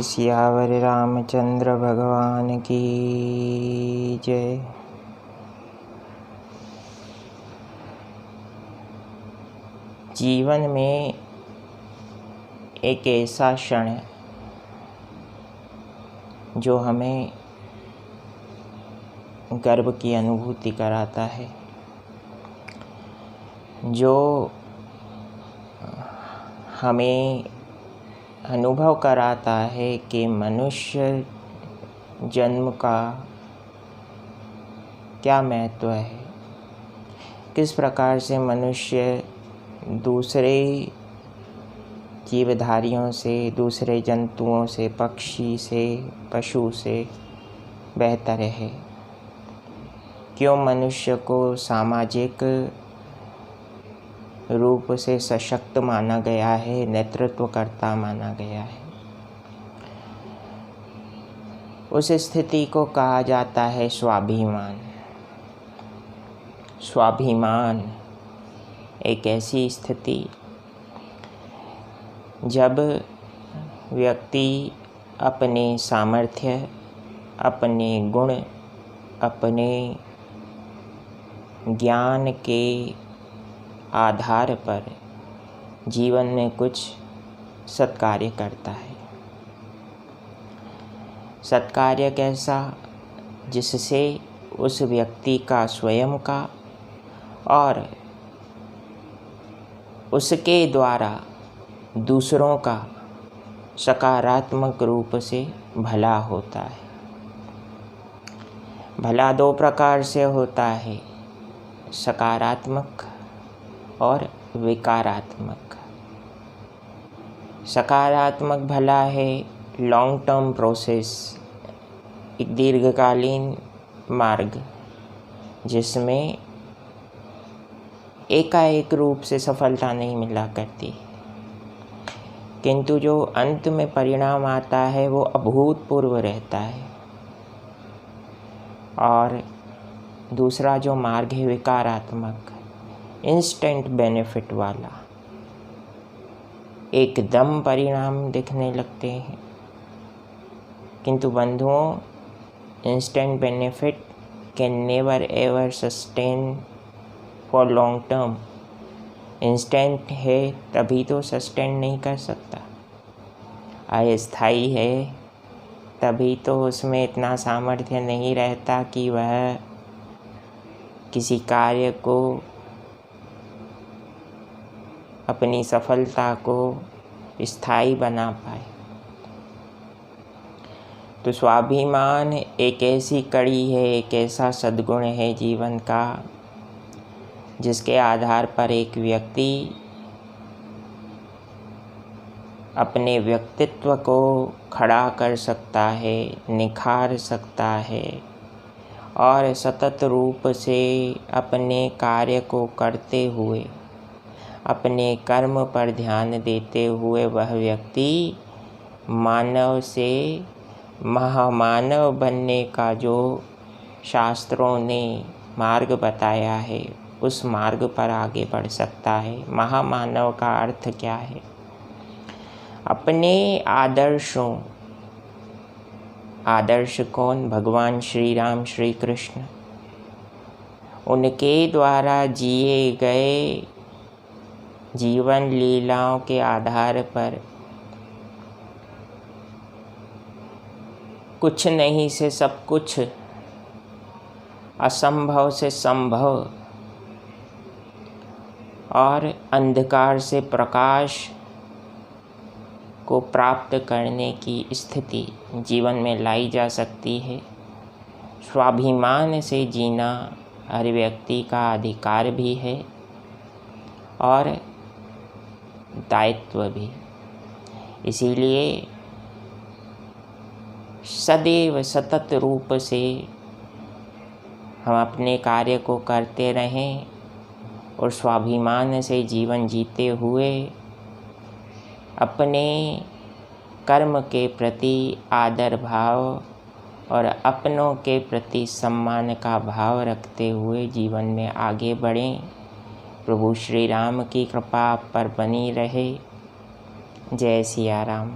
श्री सियावर रामचंद्र भगवान की जय। जीवन में एक ऐसा क्षण है जो हमें गर्व की अनुभूति कराता है, जो हमें अनुभव कराता है कि मनुष्य जन्म का क्या महत्व है, किस प्रकार से मनुष्य दूसरे जीवधारियों से, दूसरे जंतुओं से, पक्षी से, पशु से बेहतर है, क्यों मनुष्य को सामाजिक रूप से सशक्त माना गया है, नेतृत्वकर्ता माना गया है। उस स्थिति को कहा जाता है स्वाभिमान। स्वाभिमान एक ऐसी स्थिति जब व्यक्ति अपने सामर्थ्य, अपने गुण, अपने ज्ञान के आधार पर जीवन में कुछ सत्कार्य करता है। सत्कार्य कैसा? जिससे उस व्यक्ति का स्वयं का और उसके द्वारा दूसरों का सकारात्मक रूप से भला होता है। भला दो प्रकार से होता है, सकारात्मक और विकारात्मक। सकारात्मक भला है लॉन्ग टर्म प्रोसेस, एक दीर्घकालीन मार्ग जिसमें एकाएक रूप से सफलता नहीं मिला करती, किंतु जो अंत में परिणाम आता है वो अभूतपूर्व रहता है। और दूसरा जो मार्ग है विकारात्मक, इंस्टेंट बेनिफिट वाला, एकदम परिणाम दिखने लगते हैं। किंतु बंधुओं, instant benefit can never ever sustain for long term. Instant है तभी तो सस्टेन नहीं कर सकता, अस्थायी है तभी तो उसमें इतना सामर्थ्य नहीं रहता कि वह किसी कार्य को, अपनी सफलता को स्थायी बना पाए। तो स्वाभिमान एक ऐसी कड़ी है, एक ऐसा सद्गुण है जीवन का, जिसके आधार पर एक व्यक्ति अपने व्यक्तित्व को खड़ा कर सकता है, निखार सकता है और सतत रूप से अपने कार्य को करते हुए, अपने कर्म पर ध्यान देते हुए वह व्यक्ति मानव से महामानव बनने का जो शास्त्रों ने मार्ग बताया है, उस मार्ग पर आगे बढ़ सकता है। महामानव का अर्थ क्या है? अपने आदर्शों, आदर्श कौन? भगवान श्री राम, श्री कृष्ण, उनके द्वारा जिए गए जीवन लीलाओं के आधार पर कुछ नहीं से सब कुछ, असंभव से संभव और अंधकार से प्रकाश को प्राप्त करने की स्थिति जीवन में लाई जा सकती है। स्वाभिमान से जीना हर व्यक्ति का अधिकार भी है और दायित्व भी। इसीलिए सदैव सतत रूप से हम अपने कार्य को करते रहें और स्वाभिमान से जीवन जीते हुए अपने कर्म के प्रति आदर भाव और अपनों के प्रति सम्मान का भाव रखते हुए जीवन में आगे बढ़ें। प्रभु श्री राम की कृपा आप पर बनी रहे। जय सिया राम।